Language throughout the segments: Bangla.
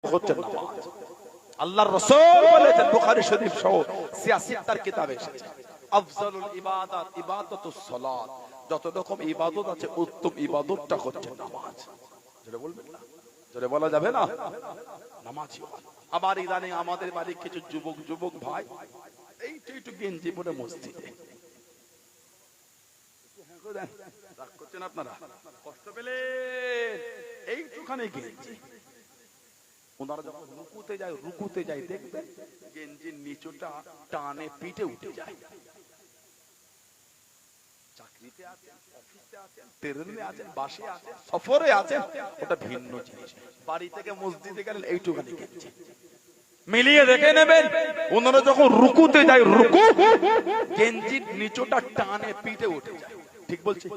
হচ্ছে নামাজ। আল্লাহর রাসূল বলেছেন বুখারী শরীফ সহ 86 তার কিতাবে এসেছে, আফজালুল ইবাদাত ইবাদাতুস সালাত, যত রকম ইবাদত আছে উত্তম ইবাদতটা হচ্ছে নামাজ। জোরে বলবেন না? জোরে বলা যাবে না? নামাজই। আবার ইদানিং আমাদের বাড়ির কিছু যুবক ভাই একটু গেঞ্জি পরে মসজিদে, রাগ করছেন আপনারা, কষ্ট পেলেন, এইটুখানি গেঞ্জি। ওনারা যখন রুকুতে যায় দেখবেন গেঞ্জির নিচটা টানে পিঠে উঠে যায়। চাকরিতে আছেন, অফিসে আছেন, ট্রেনে আছেন, বাসে আছেন, সফরে আছেন, ওটা ভিন্ন জিনিস। বাড়ি থেকে মসজিদে গেলেন এইটুখানি গেঞ্জি, মিলিয়ে দেখে নেবেন ওনারা যখন রুকুতে যায় রুকু গেঞ্জির নিচটা টানে পিঠে উঠে যায়। ঠিক বলছি?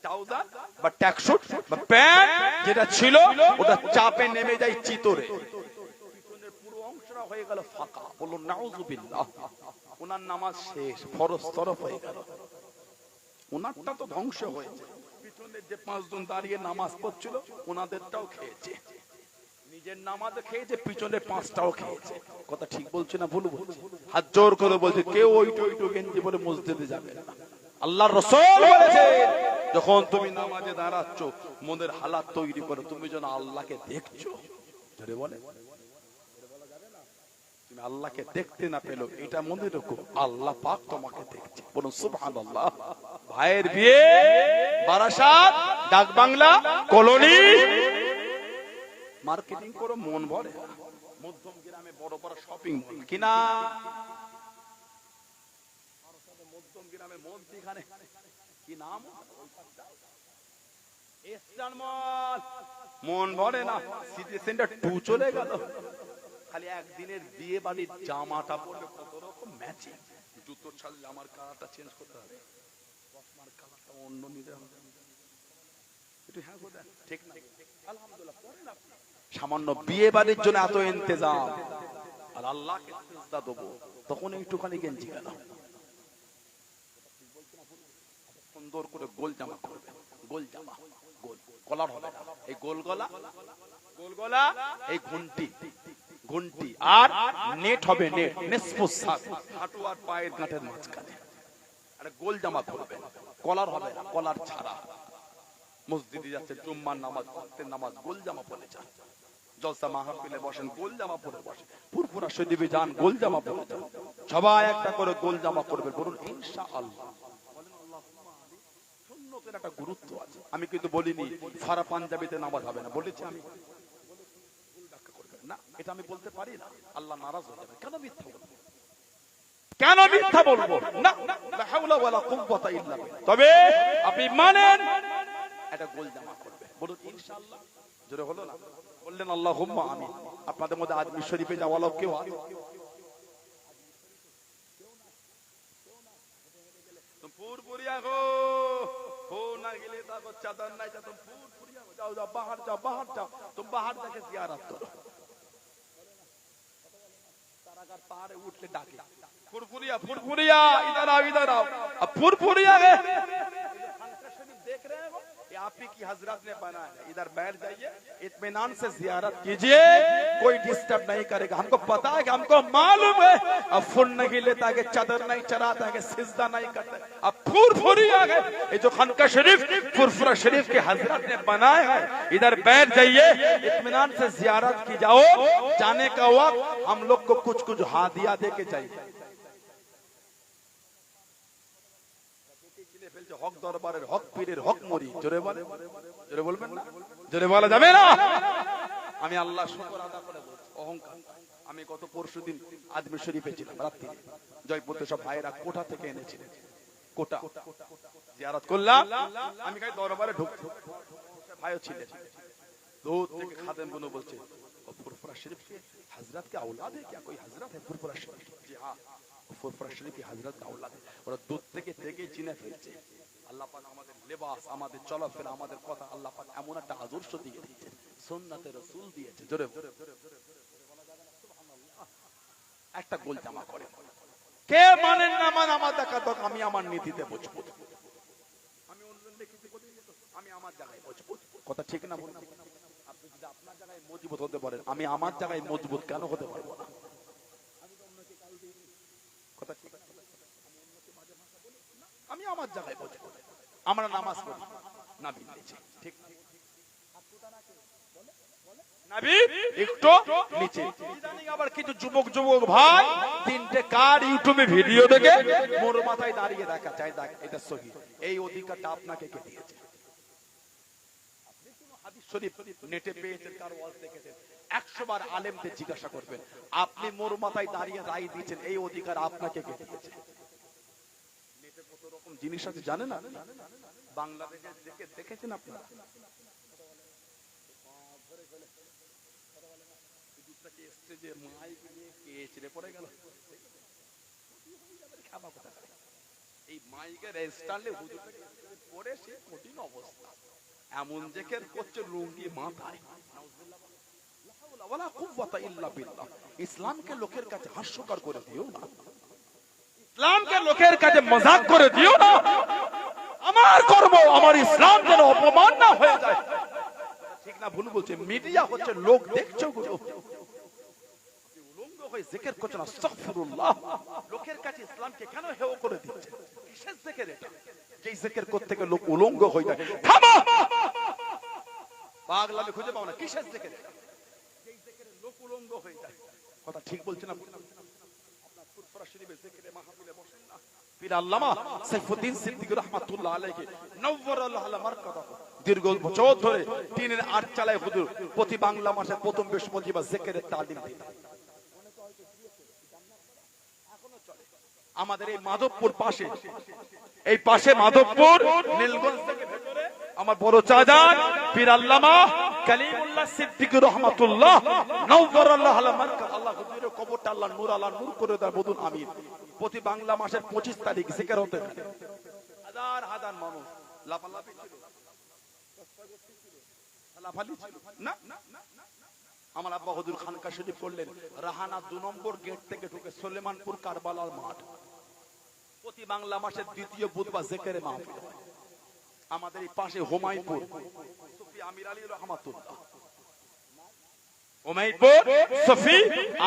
ট্রাউজার বা ট্যাক্সুট বা প্যান্ট যেটা ছিল ওটা চাপে নেমে যায় চিতরে, পিছনের পুরো অংশটা হয়ে গেল ফাঁকা। বলুন নাউজুবিল্লাহ। ওনার নামাজ শেষ, ফরজ তরফ হয়ে গেল, ওনারটা তো ধ্বংস হয়েছে। পিছনে যে 5 জন দাঁড়িয়ে নামাজ পড়ছিল ওনাদেরটাও খেয়েছে, নিজের নামাজ খেয়েছে, পিছনে 5টাও খেয়েছে। কথা ঠিক বলছে না ভুল বলছে? হাত জোর করে বলছে কেউ ওইটো গেঞ্জি পরে মসজিদে যাবে না। আল্লাহর রাসূল বলেছে যখন তুমি নামাজে দাঁড়াচ্ছ মনের হালাত তৈরি করো তুমি যেন আল্লাহকে দেখছো। ধরে বলে তুমি আল্লাহকে দেখতে না পেলো এটা মনে রাখো, আল্লাহ পাক তোমাকে দেখছে। বলুন সুবহানাল্লাহ। ভাইয়ের বিয়ে বারাসাত, ডাক বাংলা, কলোনি, মার্কেটিং করো মন ভরে। মধ্যম গ্রামে বড় বড় শপিং মল কিনা, মধ্যম গ্রামে মধ্যখানে কি নাম ইস্টার্ন মল, মন ভরে না। সিটি সেন্টার 2 চলে গেল, খালি একদিনের বিয়ে বাড়ির জামাটা পরলে কত রকম ম্যাচিং, জুতোর সাথে জামার কালারটা চেঞ্জ করতে হবে, চশমার কালারটা অন্য নিতে হবে। একটু হ্যাঁ গো দেন, ঠিক না? আলহামদুলিল্লাহ পড়েন আপনি। সামান্য বিয়ে বাড়ির জন্য এত ইন্তজাম, আর আল্লাহকে সিজদা দেবো তখন একটুখানি গেঞ্জি গেল। সুন্দর করে গোল জামা করবে, গোল জামা, গোল কলার হবে না, এই গোল গলা, এই ঘন্টি আর নেট হবে, নেট নিসফুস সাক, হাঁটু আর পায়ের গাঁটের মাঝখানে। আরে গোল জামা করবে, কলার হবে না, কলার ছাড়া। মসজিদে যাচ্ছে জুম্মার নামাজ, ওয়াক্তের নামাজ, গোল জামা পরে যান। জলসা মাহফিলে বসেন গোল জামা পরে বসেন, ফুরফুরা শরীফে যান গোল জামা পরে যান। সবাই একটা করে গোল জামা করবে, বলুন ইনশাআল্লাহ। সুন্নতের একটা গুরুত্ব আছে। আমি কিন্তু বলিনি ফারা পাঞ্জাবিতে নামাজ হবে না, বলেছি আমি না, এটা আমি বলতে পারি না, আল্লাহ নারাজ হয়ে যাবে। কেন মিথ্যা বলবো? কেন মিথ্যা বলবো না? লা হাওলা ওয়ালা কুওয়াতা ইল্লা বিল্লাহ। তবে আপনি মানেন এটা গোল জামা করবে, বলুন ইনশাআল্লাহ। জোরে হলো না? বললেন আল্লাহুম্মা আমিন। আপনাদের মধ্যে আজমির শরীফে যাওয়া লোক কেউ আছে? तुम पूरपुरिया हो ना गिले ता चादर नहीं था, तुम पूरपुरिया हो जाओ, बाहर जाओ, तुम बाहर जाके जियारत करो। तारागढ़ पहाड़े उठले डाके फुरफुरिया इधर आओ। अब फुरफुरिया है देख रहे हैं वो, ये आप ही की हजरत ने बनाया है। इधर बैठ जाइए, इत्मीनान से जियारत कीजिए, कोई डिस्टर्ब नहीं करेगा। हमको पता है कि हमको मालूम है अब फुल नहीं लेता है, चादर नहीं चढ़ाता है, सिजदा नहीं करता है। अब फुरफुरिया है, ये जो खानका शरीफ फुरफुरा शरीफ के हजरत ने बनाया है, इधर बैठ जाइए, इत्मीनान से जियारत की जाओ। जाने का वक्त हम लोग को कुछ हादिया दे के जाइए। হক দরবারের হক পীরের হক মরি, জোরে বলবেন না? জোরে বলা যাবে না? আমি আল্লাহ শুকর আদায় করে বলছি, অহংকার। আমি গত পরশুদিন আজমির শরীফে ছিলাম, রাত্রি জয়পুরে সব ভাইরা কোটা থেকে এনেছিলেন, কোটা জিয়ারত করলাম। আমি খালি দরবারে ঢুকছি, ভাইও ছিলেন, দূর থেকে খাদেম গুলো বলছে फुरफुरा शरीफ के हजरत के औलाद है क्या? कोई हजरत है फुरफुरा शरीफ? जी हाँ, फुरफुरा शरीफ की हजरत का औलाद है। ওরা দুধ থেকে চিনে ফেলছে। আল্লাহ পাক আমাদের লেবাস, আমাদের চলাফেরা, আমাদের কথা আল্লাহ পাক এমন একটা আদর্শ দিয়ে দিয়েছেন, সুন্নাতে রাসূল দিয়েছে। জোরে বলা যাবে না সুবহানাল্লাহ। একটা গোল জামা করে কে মানেন না মান আমার দেখা তো আমি আমার নীতিতে বুঝবো, আমি অন্যদের কিছু বলি আমি আমার জায়গায় বুঝবো। কথা ঠিক না বলুন? আপনি যদি আপনার জায়গায় মজবুত হতে পারেন, আমি আমার জায়গায় মজবুত কেন হতে পারবো না? কথা ঠিক, আমি আমার জায়গায় মজবুত, আমরা নামাজ পড়ি নাবি নিচে, ঠিক নাবি একটু নিচে। ইদানিং আবার কিছু যুবক ভাই তিনটে কার ইউটিউবে ভিডিও দেখে মোর মাথায় দাঁড়িয়ে দেখা চাই, দেখ এটা সহি, এই অধিকারটা আপনাকে কে দিয়েছে? হাদিস শরীফ নেটে পেয়েছেন, কার ওয়াজ দেখেছেন, 100 বার আলেমদের জিজ্ঞাসা করবেন, আপনি মোর মাথায় দাঁড়িয়ে রায় দিয়েছেন, এই অধিকার আপনাকে কে দিয়েছে? নেটে কত রকম জিনিস আছে জানেন না? বাংলাদেশে দেখেছেন আপনারা? যে মাইক নিয়ে কেচড়ে পড়ে গেল, এই মাইকের স্টাইলে হুজুরটাকে পড়ে সে কঠিন অবস্থা, এমন জেকের করছে লুঙ্গি মাথায়। ইসলামকে লোকের কাছে হাস্যকর করে দিও না, ইসলামকে লোকের কাছে মজাক করে দিও না। আমার কর্ম আমার ইসলাম যেন অপমান না হয়ে যায়, ঠিক না ভুল বলছে? মিডিয়া হচ্ছে লোক দেখছো গুলো জিকির করছেন, আস্তাগফিরুল্লাহ, লোকের কাছে ইসলামকে কেন হেয় করে দিচ্ছে? কিসের জিকির এটা? যেই জিকির করতে থেকে লোক উলঙ্গ হয়ে যায়। থামো, পাগলামি খুঁজে পাও না, কিসের জিকির এটা? যেই জিকিরে লোক উলঙ্গ হয়ে যায়। কথা ঠিক বলছেন না? আপনার ফুরফুরা শরীফে জিকিরে মাহফিলে বসেন না, পীর আল্লামা সাইফুদ্দিন সিদ্দিকী রাহমাতুল্লাহ আলাইহি নওয়ারাল্লাহু আলা মারকাদাহু দীর্ঘ বছর ধরে দিনের আট চালায় হুজুর প্রতি বাংলা মাসে প্রথম বৃহস্পতিবার জিকিরের তালিম দিতেন। আমাদের এই মাধবপুর পাশে, এই পাশে মাধবপুর নীলগঞ্জ থেকে ভেতরে আমার বড় চাচান পীর আল্লামা কালিমুল্লাহ সিদ্দিকী রাহমাতুল্লাহ নওয়ারাল্লাহু আলা মারকাদ, আল্লাহ হুজুরের কবরটা আল্লাহ নূর আলা নূর করে দেয়, বলুন আমিন। প্রতি বাংলা মাসের 25 তারিখ জিকির হতে থাকে, হাজার হাজার মানুষ লাফালাফি ছিল, লাফালাফি ছিল না। আমার আব্বা হুজুর খানকা শরীফ করলেন রাহানা 2 নম্বর গেট থেকে ঢুকে সুলেমানপুর কারবালার মাঠ, প্রতি বাংলা মাসের দ্বিতীয় বুধবার জিকিরে মাহফিল। আমাদের এই পাশে হুমায়ুনপুর সুফি আমির আলী রহমাতুল্লাহ, হুমায়ুনপুর সুফি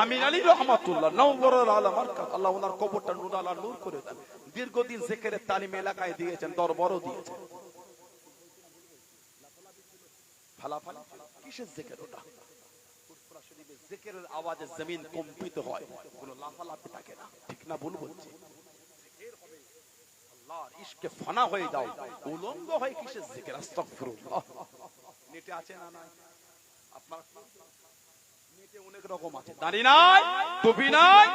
আমির আলী রহমাতুল্লাহ নওয়ারাল্লাহু আলা মারকাদ, আল্লাহ ওনার কবরটা নূর আলা নূর করে দেন। দীর্ঘদিন জিকিরের তালিম এলাকায় দিয়েছেন, দরবারও দিয়েছেন। ফালাফালি কিসের জিকির ওটা? ফুরফুরা শরীফের জিকিরের আওয়াজে জমিন কম্পিত হয়, কোনো লাফালাফি থাকে না, ঠিক না ভুল বলছি? আল্লাহর ইশকে ফানা হয়ে যাও, উলঙ্গ হয় কিসের জিকির? আস্তাগফিরুল্লাহ। নেটে আছে না নাই? আপনার নেটে অনেক রকম আছে, দাড়ি নাই, টুপি নাই,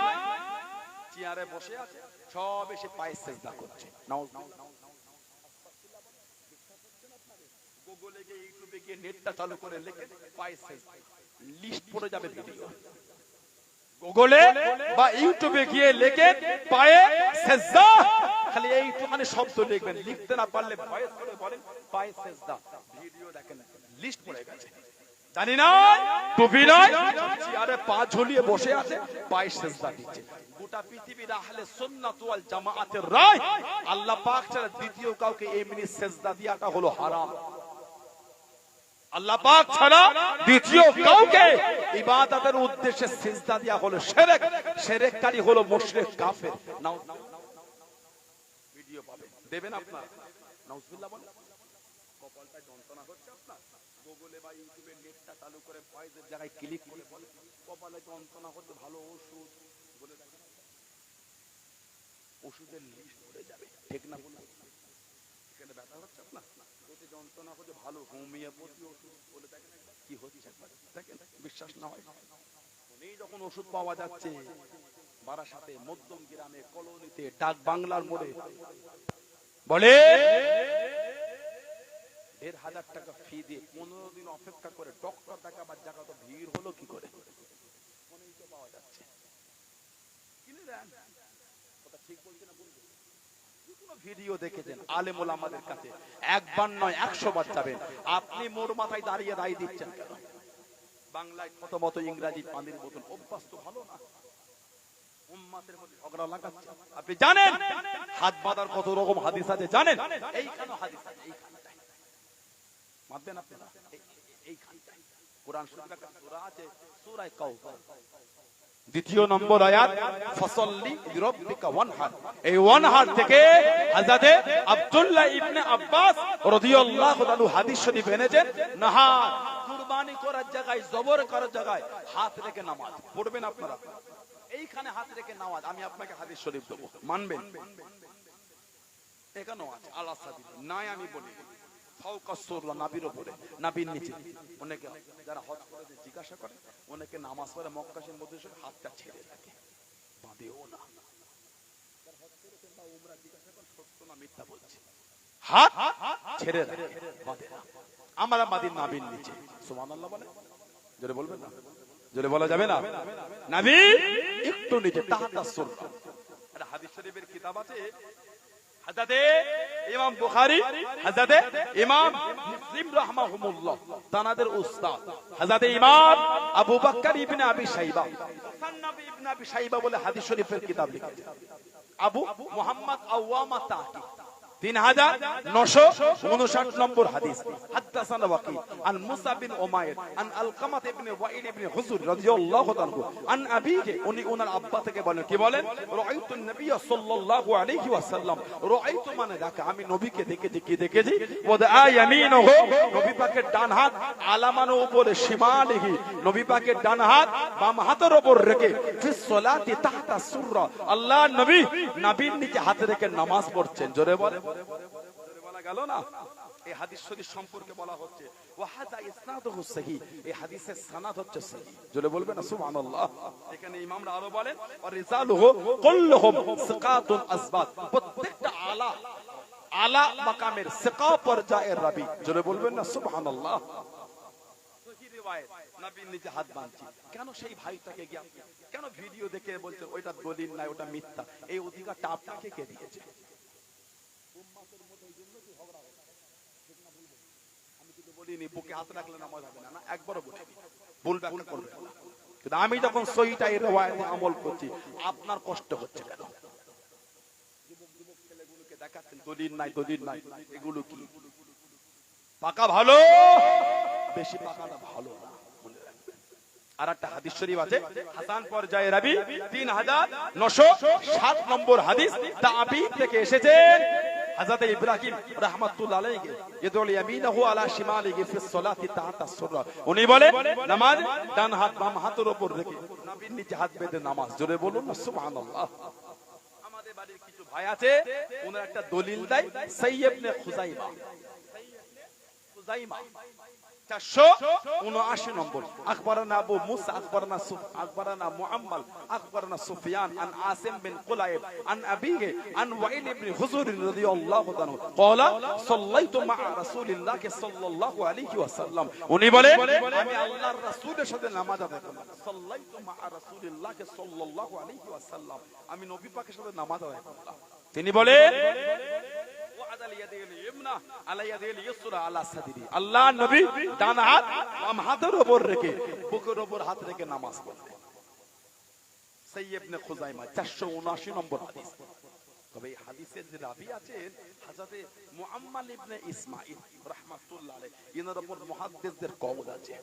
চেয়ারে বসে আছে, সব এসে পায়ে সিজদা করছে। গুগলে গিয়ে ইউটিউবে গিয়ে নেটটা চালু করে লিখে পায়ে সিজদা, লিস্ট পড়ে যাবে ভিডিও। গুগলে বা ইউটিউবে গিয়ে লিখে পায়ে সিজদা, খালি এইটুখানি শব্দ লিখবেন, লিখতে না পারলে ভয়েস করে বলেন পায়ে সিজদা, ভিডিও দেখেন, লিস্ট পড়ে গেছে। জানি না টুপি নাই, চেয়ারে পা ঝুলিয়ে বসে আছে, পায়ে সিজদা দিচ্ছে। গোটা পৃথিবীর আহলে সুন্নাত ওয়াল জামাআতের রায়, আল্লাহ পাক ছাড়া দ্বিতীয় কাউকে এমনি সিজদা দেওয়াটা হলো হারাম। আল্লাহ পাক ছাড়া দ্বিতীয় কাউকে ইবাদতের উদ্দেশ্যে সিজদা দেওয়া হলো শিরক, শিরককারী হলো মুশরিক কাফের। নাও ভিডিও পাবেন, দেবেন আপনারা, নাউজুবিল্লাহ বলেন। কপালটা যন্ত্রণা হচ্ছে আপনার, গুগলে বা ইউটিউবে নেটটা চালু করে ভয়েসের জায়গায় ক্লিক করে বলেন কপালে যন্ত্রণা হচ্ছে, ভালো ওষুধ বলে দেখেন, ওষুধের লিস্ট পড়ে যাবে, ঠিক না বলুন? এখানে ব্যথা হচ্ছে আপনার, যদি যন্ত্রণা হচ্ছে ভালো হোমিওপ্যাথি ওষুধ বলে দেখেন কি হচ্ছে একবার দেখেন, বিশ্বাস না হয় এই যখন ওষুধ পাওয়া যাচ্ছে বারাসাতে, মধ্যম গ্রামে, কলোনিতে, ডাক বাংলার মোড়ে, বলে 1,500 টাকা ফি দিয়ে 15 দিন অপেক্ষা করে ডক্টর দেখাবার জায়গা তো ভিড় হলো কি করে? পাওয়া যাচ্ছে, কিনে দেন। কথা ঠিক বলছে না বলছে? ভিডিও দেখেছেন আলেম ওলামাদের কাছে, একবার নয় 100 বার যাবেন। আপনি মোর মাথায় দাঁড়িয়ে রায় দিচ্ছেন কেন? বাংলায় কত মতো ইংরেজি পানির বোতল, অভ্যাস তো ভালো না, উম্মাতের মধ্যে ঝগড়া লাগাচ্ছে। আপনি জানেন হাত বাঁধার কত রকম হাদিস আছে জানেন? এইখানে হাদিস আছে, এইখানটায় মানবেন আপনারা, এইখানটায় কোরআন শরীফে একটা সূরা আছে সূরা কাউসার, দ্বিতীয় নম্বর আয়াত ফাসাল্লি লিরাব্বিকা ওয়ানহার। এই ওয়ানহার থেকে হযরতে আব্দুল্লাহ ইবনে আব্বাস রাদিয়াল্লাহু তাআলা হাদিস শরীফ এনেছেন, নাহার কুরবানি করার জায়গায়, জবর করার জায়গায় হাত রেখে নামাজ পড়বেন আপনারা। এইখানে হাত রেখে নামাজ, আমি আপনাকে হাদিস শরীফ দেব, মানবেন? এখানেও আছে আলা সাবিল, নাই আমি বলি ফাওকা সুররা, নাবির উপরে, নাবির নিচে। অনেকে যারা হজ করে জিজ্ঞাসা করে, অনেকে নামাজ পড়ে মক্কাশের মধ্যে হাতটা ছেড়ে থাকে, বাঁধেও না। সত্য না মিথ্যা বলছে? হাত ছেড়ে রাখে, বাঁধে না। আমরা বাঁধি নাবির নিচে। সুবহানাল্লাহ বলে, জোরে বলবেন না? জোরে বলা যাবে না? নাবি একটু নিচে, তাহাতা সুররা। একটা হাদিস শরীফের কিতাব আছে, হযরতে ইমাম বুখারী, হযরতে ইমাম মুসলিম রাহমাহুমুল্লাহ, তানাদের উস্তাদ হযরতে ইমাম আবু বকর ইবনে আবি শাইবা, মুসান্নাফ ইবনে আবি শাইবা বলে হাদিস শরীফের কিতাব লিখেছেন। আবু মুহাম্মদ আওয়ামা তাকি 3959 নম্বর হাদিস। হাদাসানা ওয়াকি আন মুসা বিন উমাইর আন আলকামাত ইবনে ওয়াইল ইবনে হুজুর রাদিয়াল্লাহু তাআলা আন আবিহি, উনি ওনার আব্বা থেকে বলেন, কি বলেন? রাআইতু নবী সাল্লাল্লাহু আলাইহি ওয়াসাল্লাম, রাআইতু মানে দেখা, আমি নবীকে দেখেছি। কি দেখেছি? ওয়াদা ইয়ামিনহু, নবী পাকের ডান হাত, আলামানের উপরে শিমালিহি, নবী পাকের ডান হাত বাম হাতের উপর রেখে, ফিস সালাতি তাহতা সুররা, আল্লাহ নবী নাবির নিচে হাত রেখে নামাজ পড়ছেন। জোরে বলে, বলা গেল না? এই হাদিস শরীফ সম্পর্কে বলা হচ্ছে ওয়া হাযা ইসনাদুহু সহিহ, এই হাদিসের সনদ হচ্ছে সহিহ। জোরে বলবেন না সুবহানাল্লাহ? এখানে ইমামরা আরো বলেন ওয়া রিজালুহু কুল্লুহুম সিকাতুন আসবাত, প্রত্যেকটা আলা মাকামের সিকা পর্যায়ের রাবি। জোরে বলবেন না সুবহানাল্লাহ? সহিহ রিওয়ায়াত, নবীর নিচে হাত বাঁধছি। কেন সেই ভাইটাকে গিয়ে কেন ভিডিও দেখে বলছে ওইটা দলিল নাই, ওটা মিথ্যা? এই অধিকারটা আপনাকে কে দিয়েছে? বুকে হাত রাখলে নামাজ হবে না, একবারও বলিনি, বলবে আপনি করবেন না। কিন্তু আমি যখন সহিটা এর ওয়ায়াতে আমল করছি, আপনার কষ্ট হচ্ছে কেন? যুবক ছেলেগুলোকে দেখাচ্ছেন দলিল নাই, দলিল নাই, এগুলো কি পাকা ভালো? বেশি পাকাটা ভালো না, মনে রাখবেন। আর একটা হাদিস শরীফ আছে হাসান পর্যায়ে রাবি 3907 নম্বর হাদিস, তাবি থেকে এসেছেন হযরত ইব্রাহিম রাহমাতুল্লাহ আলাইহি, ইয়াদুল ইয়ামিনাহু আলা শিমালিহি ফিস সালাতি তাহতা সুররা, উনি বলেন নামাজ ডান হাত বাম হাতের উপর রেখে নাভির নিচে হাত বেঁধে নামাজ। জোরে বলুন না সুবহানাল্লাহ? আমাদের বাড়ির কিছু ভাই আছে, ওনার একটা দলিল দেয় সাইয়্যিব ইবনে খুজাইমা, 479 নম্বর। আখবরনা আবু মুসা আখবরনা মুআম্মাল আখবরনা সুফিয়ান আন আসিম বিন কুলাইব আন আবিহি আন ওয়াইল ইবনে হুজুর রাদিয়াল্লাহু তাআলা ক্বালা সাল্লাইতু মা রাসূলিল্লাহি সাল্লাল্লাহু আলাইহি ওয়াসাল্লাম, উনি বলেন আমি আল্লাহর রাসূলের সাথে নামাজ আদায় করলাম। সাল্লাইতু মা রাসূলিল্লাহি সাল্লাল্লাহু আলাইহি ওয়াসাল্লাম, আমি নবী পাকের সাথে নামাজ আদায় করলাম। তিনি বলেন আল্লাহ নবী ডান হাত বাম হাতের উপর রেখে বুকের উপর হাত রেখে নামাজ পড়লেন। সাইয়্যিব ইবনে খুজাইমা 479 নম্বর হাদিস। তবে এই হাদিসের যে রাবি আছেন হযরত মুআম্মাল ইবনে ইসমাঈল রাহমাতুল্লাহ আলাইহি, এনার উপর মুহাদ্দিসদের কওল আছে।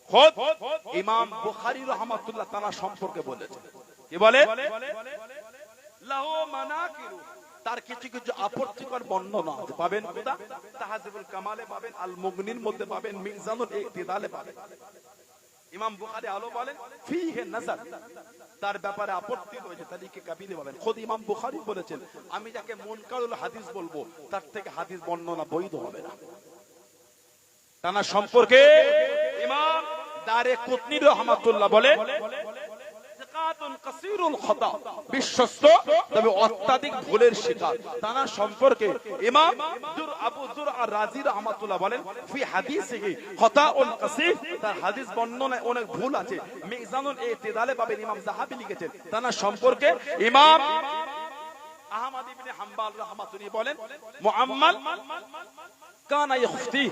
খোদ ইমাম বুখারী রাহমাতুল্লাহ তাআলা সম্পর্কে বলেছেন, কি বলে? লাহু মানাকিরু, তার কিছু কিছু আপত্তিকর বর্ণনা আছে, পাবেন কোথা? তাহজিবুল কামালে পাবেন, আল মুগনির মধ্যে পাবেন, মিজানুল ইতিদালে পাবেন। ইমাম বুখারী আলো বলেন ফিহে নাযার, তার ব্যাপারে আপত্তি রয়েছে, তারিকে কাবিলে পাবেন। খোদ ইমাম বুখারী বলেছেন আমি যাকে মুনকারুল হাদিস বলবো তার থেকে হাদিস বর্ণনা বৈধ হবে না। তার সম্পর্কে ইমাম দারে কুতনি রাহমাতুল্লাহ বলে বিশ্বস্ত তবে অত্যাধিক ভুলের শিকার। তার সম্পর্কে ইমাম আবু যুরআ রাজি রাহমাতুল্লাহ বলেন ফি হাদিসিহি খাতাউন কাসীর, তার হাদিস বর্ণনায় অনেক ভুল আছে। মিজানুল ইতিদালে পাবেন, ইমাম যাহাবী লিখেছেন। তার সম্পর্কে ইমাম আহমদ ইবনে হাম্বল রাহমাতুল্লাহি বলেন মুআম্মাল কানা ইখতি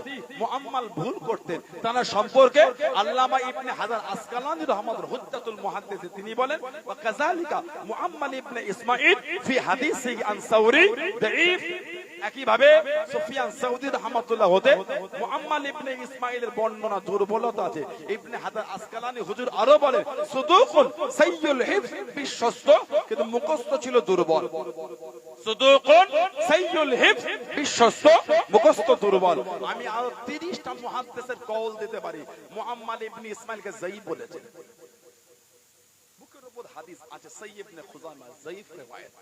মুআম্মাল ভুল করতেন তার সম্পর্কে আল্লামা ইবনে হাজার আসকালানি রাহমাতুল্লাহ হুজ্জাতুল মুহাদ্দিস তিনি বলেন ওয়া কাযালিকা মুআম্মাল ইবনে ইসমাঈল ফি হাদিসি আন সাউরি দাঈফ একই ভাবে সুফিয়ান সাউদি রাহমাতুল্লাহ হতে মুআম্মাল ইবনে ইসমাঈলের বর্ণনা দুর্বলতা আছে ইবনে হাজার আসকালানি হুজুর আরো বলেন সুদুকুন সাইয়ুল হিফজ বিশ্বস্ত কিন্তু মুখস্থ ছিল দুর্বল সুদুকুন সাইয়ুল হিফজ বিশ্বস্ত মুখস্থ দুর্বল আমি আরো 30টা মুহাদ্দিসের কওল দিতে পারি মুআম্মাল ইবনে ইসমাঈলকে যায়ীফ বলেছেন বুকের উপর হাদিস আছে সাইয়্যিব ইবনে খুজামা যায়ীফ riwayat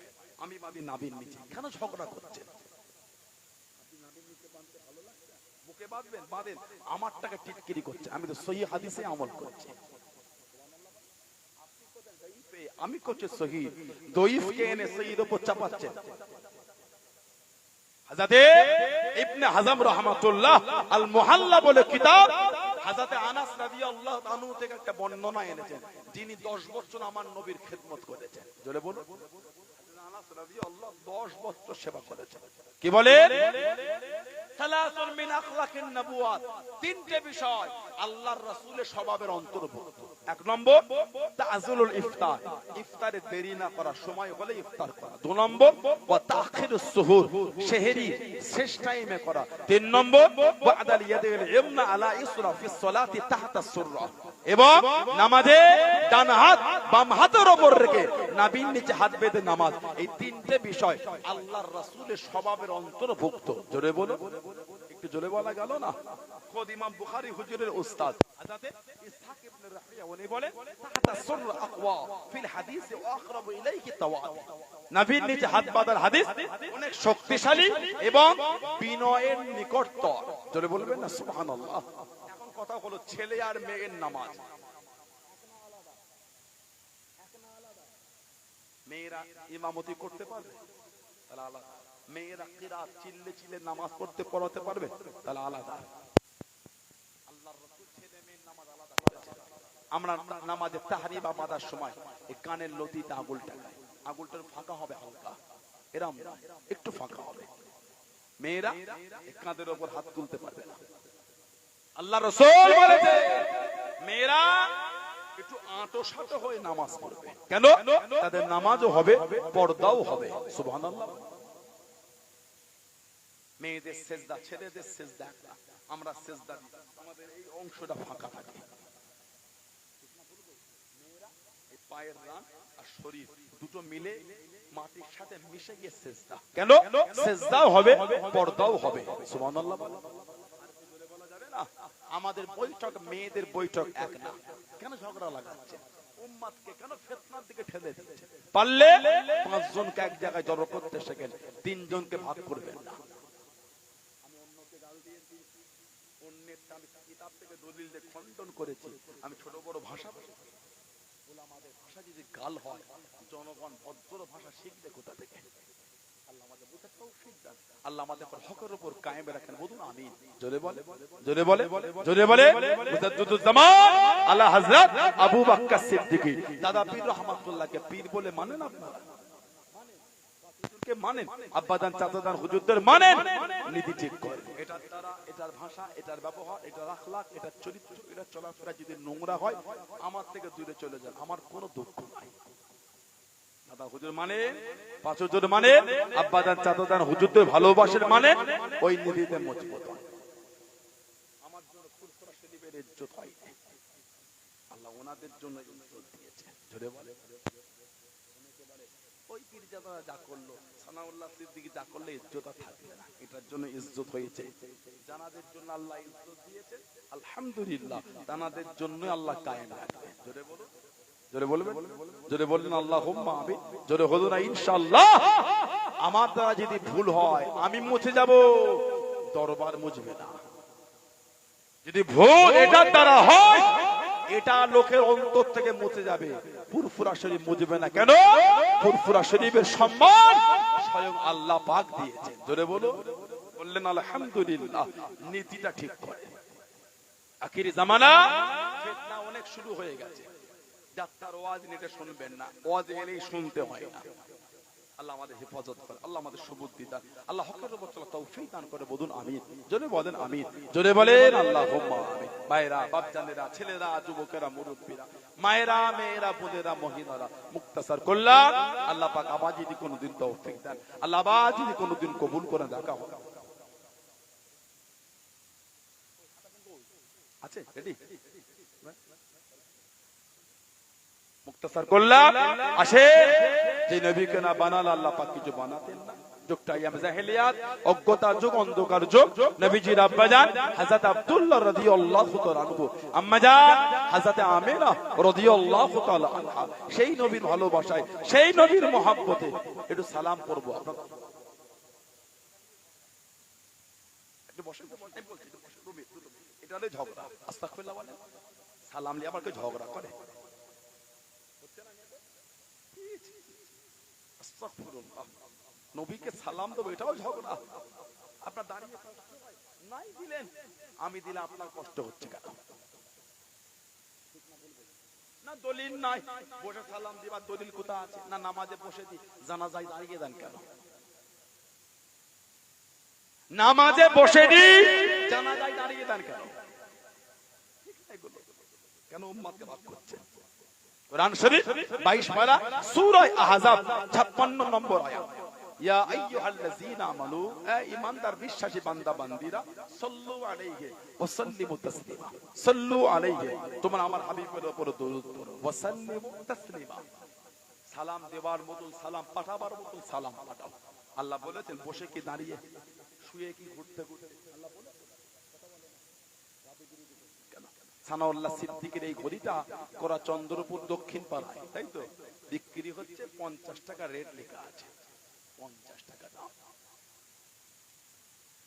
আমি ভাবি নবীর নিচে কেন ঝগড়া করছেন আপনি নবীর নিচে বাঁধতে ভালো লাগছে বুকে বাঁধবেন বাঁধেন আমারটাকে টিটকিরি করছে আমি তো সহিহ হাদিসে আমল করছি আপনি কোথায় যায়ীফে আমি করছি সহিহ দঈফকে এনে সহিহর উপর চাপাচ্ছেন হযরত ইবনে হাজম রাহমাতুল্লাহ আল মুহাল্লা বলে কিতাব হযরত আনাস রাদিয়াল্লাহু আনহু থেকে একটা বর্ণনা এনেছেন যিনি 10 বছর আমার নবীর খেদমত করেছেন জোরে বলুন হযরত আনাস রাদিয়াল্লাহু 10 বছর সেবা করেছেন কি বলেন সালাসুন মিন আখলাকিন নবুওয়াত তিনটে বিষয় আল্লাহর রাসূলের স্বভাবের অন্তর্ভুক্ত এক নম্বর তাআজুলুল ইফতার ইফতারে দেরি না করা সময় হলে ইফতার করা দুই নম্বর ওয়া তাখিরুস সুহুর সেহরি শেষ টাইমে করা তিন নম্বর বাদাল ইয়াদিল ইমনা আলা ইসরা ফিস সালাতি তাহতা সুররা এবং নামাজে ডান হাত বাম হাতের উপর রেখে নাভির নিচে হাত বেঁধে নামাজ এই তিনটে বিষয় আল্লাহর রাসূলের স্বভাবের অন্তর্ভুক্ত জোরে বলো একটু জোরে বলা গেল না খোদ ইমাম বুখারী হুজুরের উস্তাদ হযরত ইসহাক ইবনে রাহিয়া উনি বলেন তাহতা সুররা আকওয়া ফিল হাদিস ওয়া আকরাবু ইলাইহি তাওয়াদ নাভির নিচে হাত বাঁধার হাদিস অনেক শক্তিশালী এবং বিনয়ের নিকটতর জোরে বলবেন না সুবহানাল্লাহ এখন কথা হলো ছেলে আর মেয়ের নামাজ মেয়েরা ইমামতি করতে পারবে তাহলে আলাদা মেয়েরা কিরাত চিল্লে চিল্লে নামাজ পড়তে পারবে তাহলে আলাদা আল্লাহর রাসূল ছেলে মেয়ের নামাজ আলাদা করেছেন আমরা নামাজে তাহরিমা বাঁধার সময় এই কানের লতিতে আঙুলটার ফাঁকা হবে হালকা এরকম একটু ফাঁকা হবে মেয়েরা এই কাঁধের উপর হাত তুলতে পারবে না আল্লাহর রাসূল বলেছে মেয়েরা একটু আঁটো সাঁটো হয়ে নামাজ পড়বে কেন তাদের নামাজও হবে পর্দাও হবে সুবহানাল্লাহ মেয়েদের সেজদা ছেলেদের সেজদা আমরা সেজদা দিই আমাদের এই অংশটা ফাঁকা থাকে মেয়েরা এই পায়ের রান আর শরীর দুটো মিলে মাটির সাথে মিশে গিয়ে সেজদা কেন সেজদাও হবে পর্দাও হবে সুবহানাল্লাহ বলা যাবে না আমাদের বৈঠক মেয়েদের বৈঠক এক না কেন ঝগড়া লাগাচ্ছে উম্মতকে কেন ফিতনার দিকে ঠেলে দিচ্ছে পারলে 5 জনকে এক জায়গায় জড়ো করতে শেখেন 3 জনকে ভাগ করবেন না আমি অন্যকে গাল দিয়েছি অন্যের কিতাব থেকে দলিল দিয়ে খণ্ডন করেছি আমি ছোট বড় ভাষা বলে আমাদের ভাষা যদি গাল হয় জনগণ ভদ্র ভাষা শিখবে কোথা থেকে আল্লাহ আমাদের বুঝার তৌফিক দান আল্লাহ আমাদের হকের উপর কায়েম রাখেন বলুন আমিন জোরে বলে মুজাদ্দিদুজ জামান আলা হযরত আবু বকর সিদ্দিকী দাদা পীর রহমাতুল্লাহকে পীর বলে মানেন আপনারা হুজুরকে মানেন আব্বাজান চাচাজান হুজুরদের মানেন নীতি ঠিক করেন এটার দ্বারা এটার ভাষা এটার ব্যবহার এটার আখলাক এটার চরিত্র এটার চলাফেরা যদি নোংরা হয় আমার থেকে দূরে চলে যান আমার কোনো দুঃখ নাই দাদা হুজুর মানে পাঁচ হুজুর মানে আব্বাজান চাচাজান হুজুরদের ভালোবাসেন মানে ওই নীতিতে মজবুত হয় আমার জন্য ফুরফুরা শরীফের ইজ্জত হয় আল্লাহ ওনাদের জন্য ইজ্জত দিয়েছে জোরে বলে অনেকে বলে ওই পীরজাদা যা করলো সানাউল্লাহ সিদ্দিকী যা করলে ইজ্জত থাকবে না এটার জন্য ইজ্জত হয়েছে জানাদের জন্য আল্লাহ ইজ্জত দিয়েছে আলহামদুলিল্লাহ তানাদের জন্য আল্লাহ কায়েম রাখবে জোরে বলো জোরে বলবেন জোরে বললেন আল্লাহুম্মা আমিন জোরে হলো না ইনশাআল্লাহ আমার দ্বারা যদি ভুল হয় আমি মুছে যাব দরবার মুছবে না যদি ভুল এটার দ্বারা হয় এটা লোকের অন্তর থেকে মুছে যাবে ফুরফুরা শরীফ মুছবে না কেন ফুরফুরা শরীফের সম্মান স্বয়ং আল্লাহ পাক দিয়েছেন জোরে বলো বললেন আলহামদুলিল্লাহ নীতিটা ঠিক করে আখিরি জামানা ফিতনা অনেক শুরু হয়ে গেছে ডাক্তার ওয়াজ নিতে শুনবেন না ওয়াজ এলেই শুনতে হয় না আল্লাহ আমাদের হেফাজত করে, আল্লাহ আমাদের সুবুদ্ধি দান, আল্লাহ হকের উপর চলা তৌফিক দান করে। বলুন আমিন, জোরে বলেন আমিন, জোরে বলেন আল্লাহুম্মা আমিন। ভাইরা, বাপজানেরা, ছেলেরা, যুবকেরা, মুরব্বীরা, মায়েরা, মেয়েরা, বোনেরা, মহিলারা, মুক্তাসার করলাম। আল্লাহ পাক আবার যদি কোনোদিন তৌফিক দেন, আল্লাহ আবার যদি কোনোদিন কবুল করে দেখা হয়। আছে রেডি? মুক্তাসার করলাম। আসে যে নবীকে না বানাল আল্লাহ পাক কিছু বানাতেন না। যুগটা আইয়াম জাহেলিয়াত, অজ্ঞতার যুগ, অন্ধকার যুগ। নবীজির আব্বাজান হযরত আব্দুল্লাহ রাদিয়াল্লাহু তাআলা আনহু, আম্মাজান হযরত আমিনা রাদিয়াল্লাহু তাআলা আনহা, সেই নবীর ভালোবাসায়, সেই নবীর মহব্বতে একটু সালাম করব। আপনারা একটু বসেন, আমি বলছি একটু বসেন। রুমি, এটা হলো ঝগড়া। আস্তাগফিরুল্লাহ বলেন। সালাম নিয়ে আবার কেউ ঝগড়া করে? নবীকে সালাম দেবো, এটাও ঝগড়া? আপনার দাঁড়িয়ে নাই দিলেন, আমি দিলে আপনার কষ্ট হচ্ছে কেন? না দলিল নাই, বসে সালাম দিবার দলিল কোথা আছে? না নামাজে বসে দি, জানাজায় দাঁড়িয়ে দেন কেন? নামাজে বসে দি, জানাজায় দাঁড়িয়ে দেন কেন? কেন উম্মতকে ভাগ করছে? কোরআন শরীফ 22 পারা সূরা আহজাব 56 নম্বর আয়াত। ইয়া আইয়ুহাল্লাযীনা আমানু, এ ঈমানদার বিশ্বাসী বান্দা বান্দীরা, সাল্লু আলাইহি ওয়া সাল্লিমু তাসলিমা, সাল্লু আলাইহি, তোমরা আমার হাবিবের উপর দরুদ পড়ো, ওয়া সাল্লিমু তাসলিমা, সালাম দেবার মতো সালাম পাঠাবার মতো সালাম পাঠাও। আল্লাহ বলেছেন বসে কি দাঁড়িয়ে, শুয়ে কি ঘুরতে ঘুরতে? আল্লাহ বলেছেন। সানাউল্লাহ সিদ্দিকের এই ঘড়িটা করা চন্দ্রপুর দক্ষিণ পাড়ায়, তাই তো? বিক্রি হচ্ছে 50 টাকা, রেট লেখা আছে 50 টাকা দাম।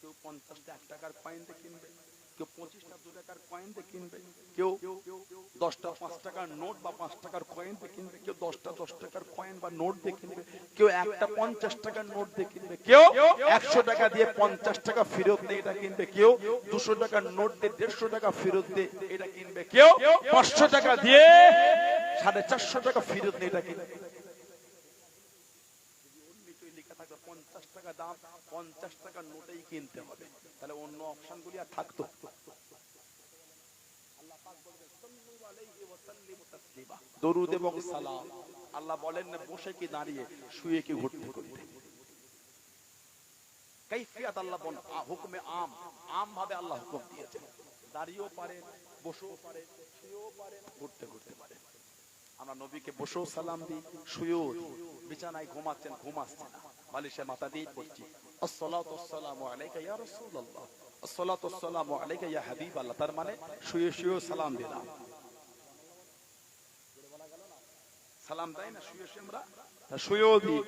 কেউ 50 টা 1 টাকার কয়েন দিয়ে কিনবে, কেউ 25 টা 2 টাকার কয়েন দিয়ে কিনবে, কেউ 10 টা 5 টাকার নোট বা 5 টাকার কয়েন দিয়ে কিনবে, কেউ 10 টা 10 টাকার কয়েন বা নোট দিয়ে কিনবে, কেউ একটা 50 টাকার নোট দিয়ে কিনবে, কেউ 100 টাকা দিয়ে 50 টাকা ফেরত দিয়ে এটা কিনবে, কেউ 200 টাকার নোট দিয়ে 150 টাকা ফেরত দিয়ে এটা কিনবে, কেউ 500 টাকা দিয়ে 450 টাকা ফেরত দিয়ে এটা কিনবে। 50 টাকা দাম, 50 টাকার নোটেই কিনতে হবে, তাহলে অন্য অপশন গুলি আর থাকতো? আল্লাহ পাক বলেন সাল্লু আলাইহি ওয়া সাল্লিমু তাসলিমা, দরুদ এবং সালাম। আল্লাহ বলেন না বসে কি দাঁড়িয়ে, শুয়ে কি ঘুরতে ঘুরতে? কাইফিয়াত আল্লাহ বলেন হুকুমে আম, আম ভাবে আল্লাহ হুকুম দিয়েছেন। দাঁড়িয়েও পারে, বসেও পারে, শুয়েও পারে, ঘুরতে ঘুরতে পারে। আমরা নবীকে বসেও সালাম দিই, শুয়েও দিই। বিছানায় ঘুমাচ্ছেন, ঘুম আসছে না, বালিশে মাথা দিয়ে পড়ছি আসসালাতু ওয়াসসালামু আলাইকা ইয়া রাসূলুল্লাহ, আসসালাতু ওয়াসসালামু আলাইকা ইয়া হাবিবাল্লাহ। তার মানে শুয়ে শুয়েও সালাম দিলাম। সালাম দেয় না শুয়ে শুয়ে? আমরা শুয়েও দিই।